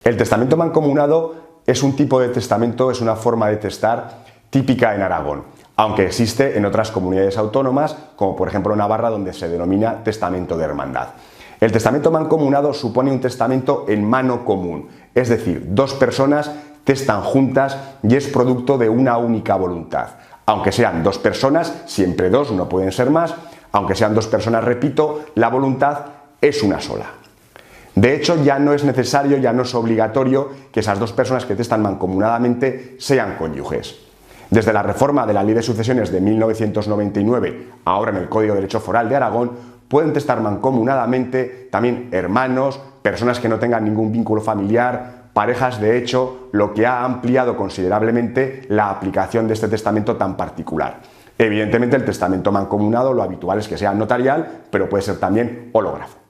El testamento mancomunado es un tipo de testamento, es una forma de testar típica en Aragón, aunque existe en otras comunidades autónomas, como por ejemplo Navarra, donde se denomina testamento de hermandad. El testamento mancomunado supone un testamento en mano común, es decir, dos personas testan juntas y es producto de una única voluntad. Aunque sean dos personas, siempre dos, no pueden ser más, aunque sean dos personas, repito, la voluntad es una sola. De hecho, ya no es necesario, ya no es obligatorio que esas dos personas que testan mancomunadamente sean cónyuges. Desde la reforma de la Ley de Sucesiones de 1999, ahora en el Código de Derecho Foral de Aragón, pueden testar mancomunadamente también hermanos, personas que no tengan ningún vínculo familiar, parejas de hecho, lo que ha ampliado considerablemente la aplicación de este testamento tan particular. Evidentemente el testamento mancomunado lo habitual es que sea notarial, pero puede ser también hológrafo.